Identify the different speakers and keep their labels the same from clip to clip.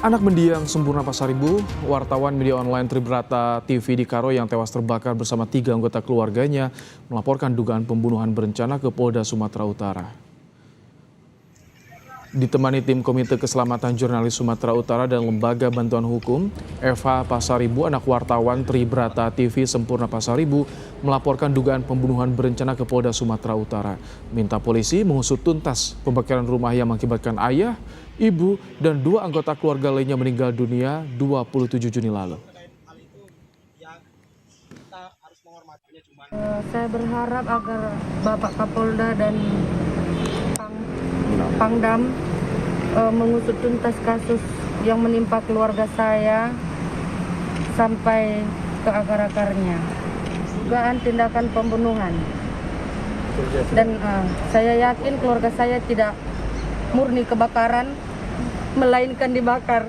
Speaker 1: Anak mendiang sempurna Pasaribu, wartawan media online Tribrata TV di Karo yang tewas terbakar bersama 3 anggota keluarganya melaporkan dugaan pembunuhan berencana ke Polda Sumatera Utara. Ditemani tim Komite Keselamatan Jurnalis Sumatera Utara dan Lembaga Bantuan Hukum, Eva Pasaribu, anak wartawan Tribrata TV Sempurna Pasaribu, melaporkan dugaan pembunuhan berencana ke Polda Sumatera Utara. Minta polisi mengusut tuntas pembakaran rumah yang mengakibatkan ayah, ibu, dan 2 anggota keluarga lainnya meninggal dunia 27 Juni lalu.
Speaker 2: Saya berharap agar Bapak Kapolda dan Pangdam mengusut tuntas kasus yang menimpa keluarga saya sampai ke akar-akarnya. Dugaan tindakan pembunuhan. Dan saya yakin keluarga saya tidak murni kebakaran, melainkan dibakar.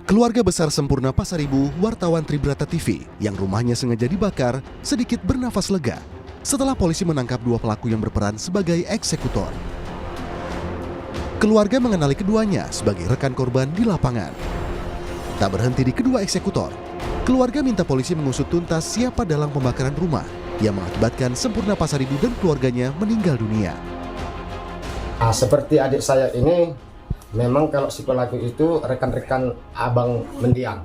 Speaker 3: Keluarga besar Sempurna Pasaribu, wartawan Tribrata TV yang rumahnya sengaja dibakar sedikit bernafas lega setelah polisi menangkap 2 pelaku yang berperan sebagai eksekutor. Keluarga mengenali keduanya sebagai rekan korban di lapangan. Tak berhenti di kedua eksekutor, keluarga minta polisi mengusut tuntas siapa dalang pembakaran rumah yang mengakibatkan Sempurna Pasaribu dan keluarganya meninggal dunia.
Speaker 4: Seperti adik saya ini, memang kalau si pelaku itu rekan-rekan abang mendiang.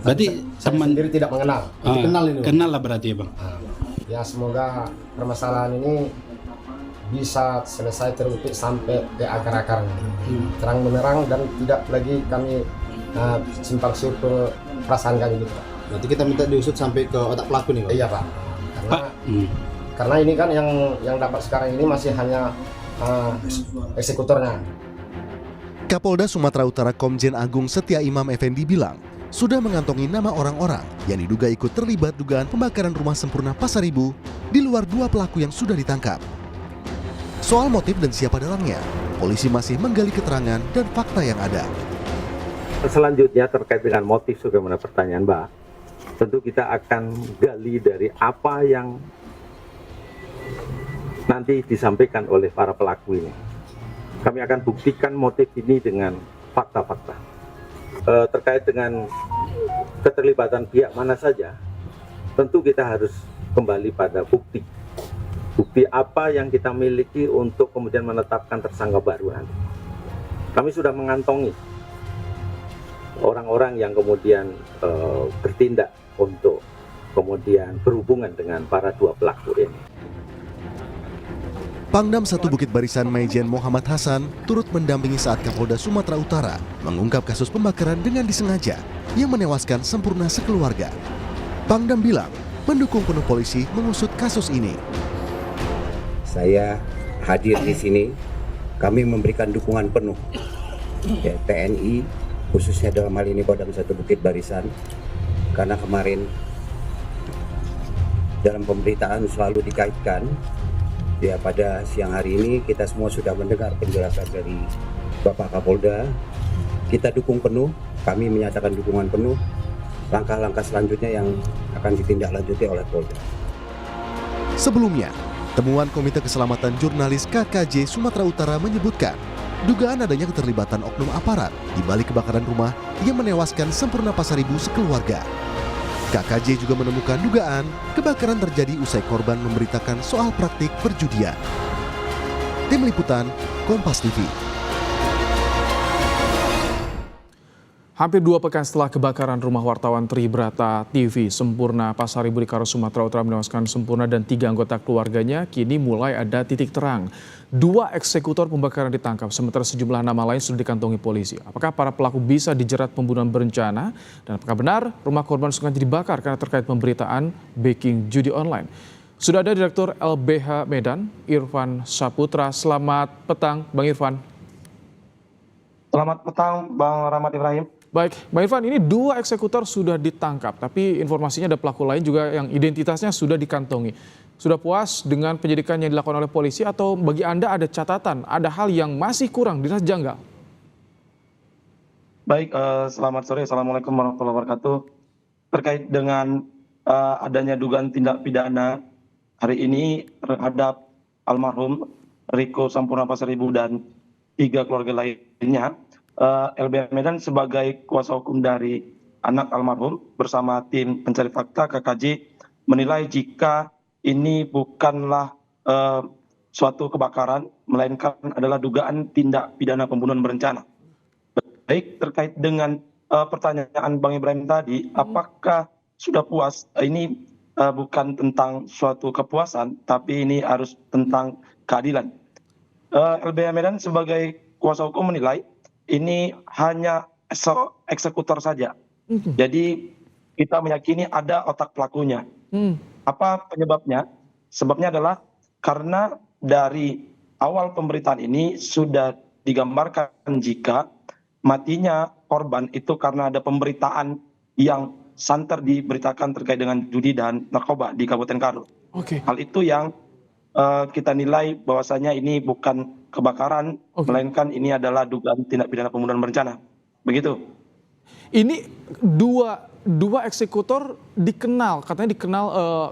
Speaker 5: Berarti
Speaker 4: saya
Speaker 5: teman
Speaker 4: sendiri tidak mengenal.
Speaker 5: kenal lah berarti ya bang.
Speaker 4: Ya semoga permasalahan ini bisa selesai terungkap sampai ke akar-akarnya, terang menerang dan tidak lagi kami simpang siur ke perasaan kami gitu.
Speaker 6: Berarti kita minta diusut sampai ke otak pelaku nih Pak?
Speaker 4: Iya Pak, karena ini kan yang dapat sekarang ini masih hanya eksekutornya.
Speaker 3: Kapolda Sumatera Utara Komjen Agung Setia Imam Effendi bilang, sudah mengantongi nama orang-orang yang diduga ikut terlibat dugaan pembakaran rumah Sempurna Pasaribu di luar 2 pelaku yang sudah ditangkap. Soal motif dan siapa dalangnya, polisi masih menggali keterangan dan fakta yang ada.
Speaker 7: Selanjutnya terkait dengan motif sebagaimana pertanyaan Mbak, tentu kita akan gali dari apa yang nanti disampaikan oleh para pelaku ini. Kami akan buktikan motif ini dengan fakta-fakta. Terkait dengan keterlibatan pihak mana saja, tentu kita harus kembali pada bukti. Bukti apa yang kita miliki untuk kemudian menetapkan tersangka baru nanti. Kami sudah mengantongi orang-orang yang kemudian bertindak untuk kemudian berhubungan dengan para 2 pelaku ini.
Speaker 3: Pangdam 1 Bukit Barisan Maijen Muhammad Hasan turut mendampingi saat Kapolda Sumatera Utara mengungkap kasus pembakaran dengan disengaja yang menewaskan Sempurna sekeluarga. Pangdam bilang mendukung penuh polisi mengusut kasus ini.
Speaker 8: Saya hadir di sini, kami memberikan dukungan penuh ya, TNI, khususnya dalam hal ini Pangdam 1 Bukit Barisan, karena kemarin dalam pemberitaan selalu dikaitkan. Ya, pada siang hari ini kita semua sudah mendengar penjelasan dari Bapak Kapolda. Kita dukung penuh, kami menyatakan dukungan penuh langkah-langkah selanjutnya yang akan ditindaklanjuti oleh Polda.
Speaker 3: Sebelumnya, temuan Komite Keselamatan Jurnalis KKJ Sumatera Utara menyebutkan dugaan adanya keterlibatan oknum aparat di balik kebakaran rumah yang menewaskan Sempurna Pasaribu sekeluarga. KKJ juga menemukan dugaan kebakaran terjadi usai korban memberitakan soal praktik perjudian. Tim Liputan, Kompas TV.
Speaker 1: Hampir 2 pekan setelah kebakaran rumah wartawan Tribrata TV Sempurna Pasaribu di Karo, Sumatera Utara menewaskan Sempurna dan 3 anggota keluarganya, kini mulai ada titik terang. 2 eksekutor pembakaran ditangkap, sementara sejumlah nama lain sudah dikantongi polisi. Apakah para pelaku bisa dijerat pembunuhan berencana? Dan apakah benar rumah korban sengaja dibakar karena terkait pemberitaan backing judi online? Sudah ada Direktur LBH Medan, Irfan Saputra. Selamat petang, Bang Irfan.
Speaker 9: Selamat petang, Bang Rahmat Ibrahim.
Speaker 1: Baik, Bang Irfan, ini 2 eksekutor sudah ditangkap, tapi informasinya ada pelaku lain juga yang identitasnya sudah dikantongi. Sudah puas dengan penyidikan yang dilakukan oleh polisi atau bagi Anda ada catatan, ada hal yang masih kurang dirasa janggal?
Speaker 9: Baik, selamat sore. Assalamualaikum warahmatullahi wabarakatuh. Terkait dengan adanya dugaan tindak pidana hari ini terhadap almarhum Riko Sampurna Pasaribu dan 3 keluarga lainnya, LBH Medan sebagai kuasa hukum dari anak almarhum bersama tim pencari fakta KKJ menilai jika ini bukanlah suatu kebakaran, melainkan adalah dugaan tindak pidana pembunuhan berencana. Baik, terkait dengan pertanyaan Bang Ibrahim tadi, apakah sudah puas? Ini bukan tentang suatu kepuasan, tapi ini harus tentang keadilan. LBH Medan sebagai kuasa hukum menilai ini hanya eksekutor saja. Jadi kita meyakini ada otak pelakunya. Apa penyebabnya? Sebabnya adalah karena dari awal pemberitaan ini sudah digambarkan jika matinya korban itu karena ada pemberitaan yang santer diberitakan terkait dengan judi dan narkoba di Kabupaten Karo. Hal itu yang kita nilai bahwasanya ini bukan kebakaran, melainkan ini adalah dugaan tindak pidana pembunuhan berencana. Begitu.
Speaker 1: Ini dua eksekutor dikenal, katanya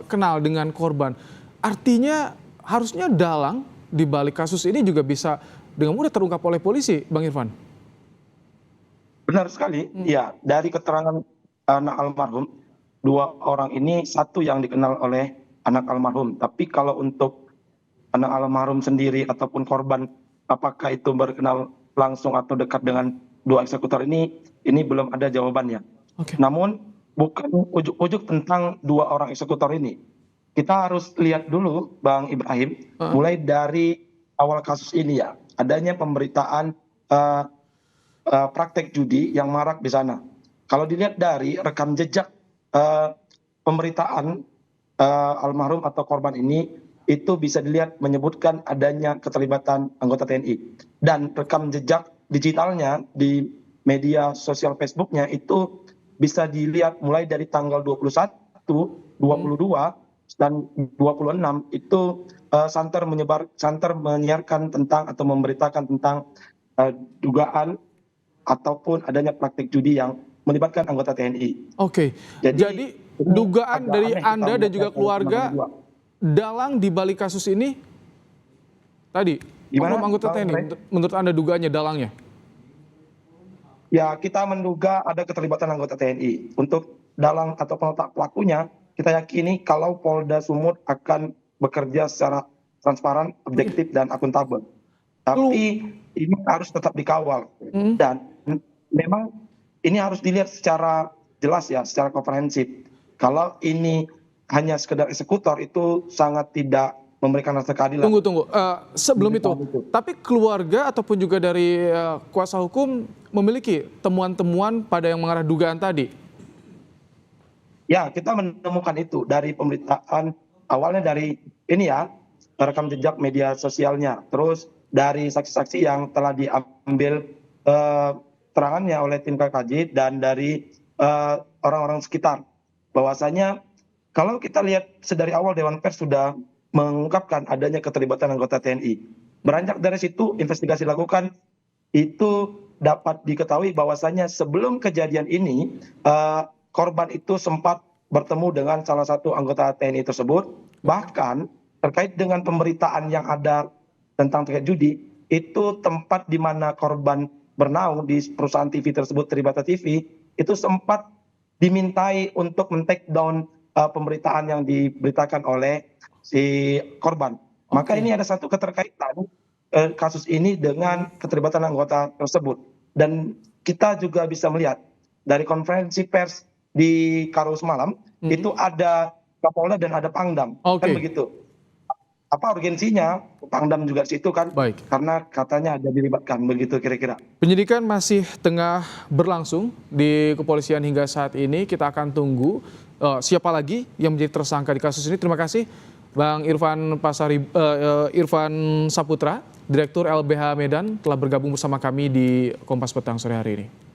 Speaker 1: kenal dengan korban. Artinya harusnya dalang di balik kasus ini juga bisa dengan mudah terungkap oleh polisi, Bang Irfan.
Speaker 9: Benar sekali. Ya, dari keterangan anak almarhum, 2 orang ini satu yang dikenal oleh anak almarhum. Tapi kalau untuk anak almarhum sendiri ataupun korban, apakah itu berkenal langsung atau dekat dengan 2 eksekutor ini belum ada jawabannya. Namun bukan ujuk-ujuk tentang 2 orang eksekutor ini. Kita harus lihat dulu Bang Ibrahim, mulai dari awal kasus ini ya, adanya pemberitaan praktek judi yang marak di sana. Kalau dilihat dari rekam jejak pemberitaan almarhum atau korban ini, itu bisa dilihat menyebutkan adanya keterlibatan anggota TNI. Dan rekam jejak digitalnya di media sosial Facebooknya itu bisa dilihat mulai dari tanggal 21, 22, dan 26 itu santer menyiarkan tentang atau memberitakan tentang dugaan ataupun adanya praktik judi yang melibatkan anggota TNI.
Speaker 1: Jadi dugaan dari Anda dan juga keluarga dalang di balik kasus ini tadi, oknum anggota TNI, menurut Anda dugaannya dalangnya?
Speaker 9: Ya, kita menduga ada keterlibatan anggota TNI. Untuk dalang atau otak pelakunya, kita yakini kalau Polda Sumut akan bekerja secara transparan, objektif, dan akuntabel. Tapi ini harus tetap dikawal. Dan memang ini harus dilihat secara jelas ya, secara komprehensif. Kalau ini hanya sekedar eksekutor, itu sangat tidak memberikan rasa keadilan.
Speaker 1: Tunggu. Sebelum itu, tapi keluarga ataupun juga dari kuasa hukum memiliki temuan-temuan pada yang mengarah dugaan tadi?
Speaker 9: Ya, kita menemukan itu dari pemberitaan awalnya dari ini ya, rekam jejak media sosialnya. Terus dari saksi-saksi yang telah diambil keterangannya oleh tim KKJ dan dari orang-orang sekitar. Bahwasanya kalau kita lihat sedari awal Dewan Pers sudah mengungkapkan adanya keterlibatan anggota TNI. Beranjak dari situ investigasi dilakukan, itu dapat diketahui bahwasanya sebelum kejadian ini korban itu sempat bertemu dengan salah satu anggota TNI tersebut. Bahkan terkait dengan pemberitaan yang ada tentang terkait judi, itu tempat di mana korban bernaung di perusahaan TV tersebut, Tribata TV, itu sempat dimintai untuk men-take down pemberitaan yang diberitakan oleh si korban. Maka ini ada satu keterkaitan kasus ini dengan keterlibatan anggota tersebut. Dan kita juga bisa melihat dari konferensi pers di Karo semalam, itu ada Kapolda dan ada Pangdam. Kan begitu. Apa urgensinya? Pangdam juga di situ kan? Karena katanya ada dilibatkan, begitu kira-kira.
Speaker 1: Penyidikan masih tengah berlangsung di kepolisian hingga saat ini. Kita akan tunggu siapa lagi yang menjadi tersangka di kasus ini. Terima kasih Bang Irfan Saputra, Direktur LBH Medan, telah bergabung bersama kami di Kompas Petang sore hari ini.